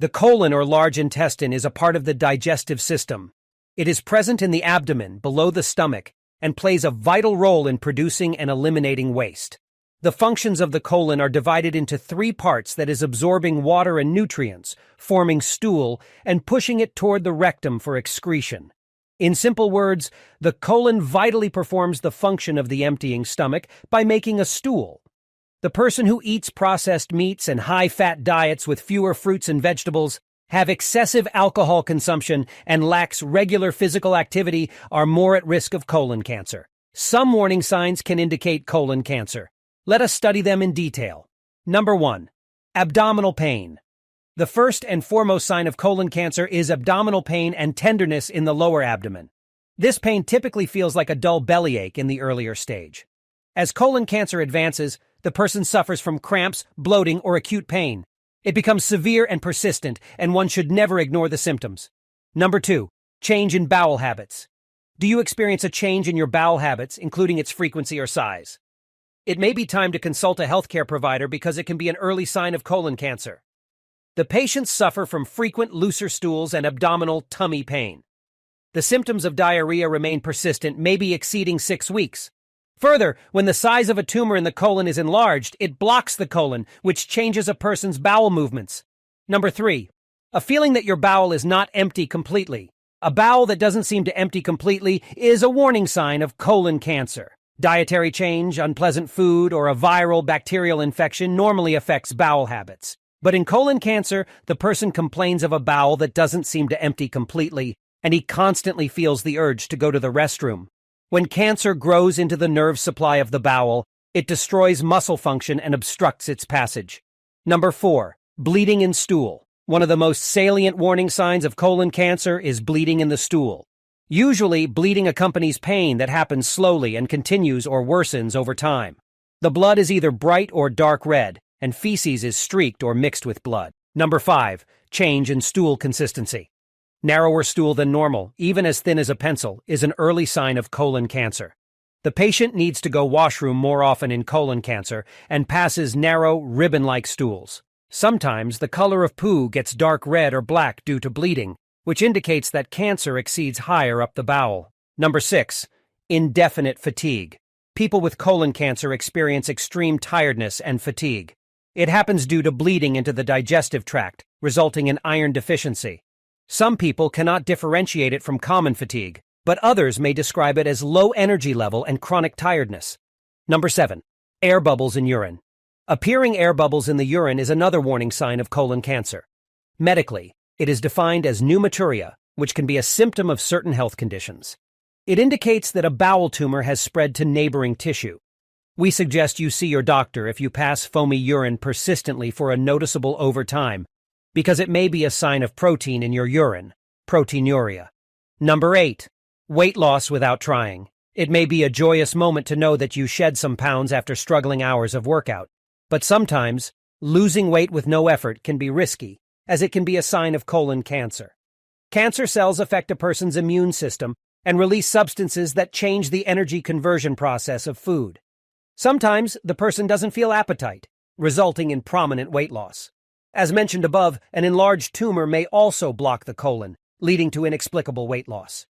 The colon or large intestine is a part of the digestive system. It is present in the abdomen, below the stomach, and plays a vital role in producing and eliminating waste. The functions of the colon are divided into three parts: that is, absorbing water and nutrients, forming stool, and pushing it toward the rectum for excretion. In simple words, the colon vitally performs the function of the emptying stomach by making a stool. The person who eats processed meats and high-fat diets with fewer fruits and vegetables, have excessive alcohol consumption, and lacks regular physical activity are more at risk of colon cancer. Some warning signs can indicate colon cancer. Let us study them in detail. Number 1. Abdominal pain. The first and foremost sign of colon cancer is abdominal pain and tenderness in the lower abdomen. This pain typically feels like a dull bellyache in the earlier stage. As colon cancer advances, the person suffers from cramps, bloating, or acute pain. It becomes severe and persistent, and one should never ignore the symptoms. Number 2. Change in bowel habits. Do you experience a change in your bowel habits, including its frequency or size? It may be time to consult a healthcare provider because it can be an early sign of colon cancer. The patients suffer from frequent looser stools and abdominal tummy pain. The symptoms of diarrhea remain persistent, maybe exceeding 6 weeks. Further, when the size of a tumor in the colon is enlarged, it blocks the colon, which changes a person's bowel movements. Number 3. A feeling that your bowel is not empty completely. A bowel that doesn't seem to empty completely is a warning sign of colon cancer. Dietary change, unpleasant food, or a viral bacterial infection normally affects bowel habits. But in colon cancer, the person complains of a bowel that doesn't seem to empty completely, and he constantly feels the urge to go to the restroom. When cancer grows into the nerve supply of the bowel, it destroys muscle function and obstructs its passage. Number 4. Bleeding in stool. One of the most salient warning signs of colon cancer is bleeding in the stool. Usually, bleeding accompanies pain that happens slowly and continues or worsens over time. The blood is either bright or dark red, and feces is streaked or mixed with blood. Number 5. Change in stool consistency. Narrower stool than normal, even as thin as a pencil, is an early sign of colon cancer. The patient needs to go washroom more often in colon cancer and passes narrow, ribbon-like stools. Sometimes the color of poo gets dark red or black due to bleeding, which indicates that cancer exceeds higher up the bowel. Number 6. Indefinite fatigue. People with colon cancer experience extreme tiredness and fatigue. It happens due to bleeding into the digestive tract, resulting in iron deficiency. Some people cannot differentiate it from common fatigue, but others may describe it as low energy level and chronic tiredness. Number 7. Air bubbles in urine. Appearing air bubbles in the urine is another warning sign of colon cancer. Medically, it is defined as pneumaturia, which can be a symptom of certain health conditions. It indicates that a bowel tumor has spread to neighboring tissue. We suggest you see your doctor if you pass foamy urine persistently for a noticeable over time, because it may be a sign of protein in your urine, proteinuria. Number 8. Weight loss without trying. It may be a joyous moment to know that you shed some pounds after struggling hours of workout, but sometimes, losing weight with no effort can be risky, as it can be a sign of colon cancer. Cancer cells affect a person's immune system and release substances that change the energy conversion process of food. Sometimes, the person doesn't feel appetite, resulting in prominent weight loss. As mentioned above, an enlarged tumor may also block the colon, leading to inexplicable weight loss.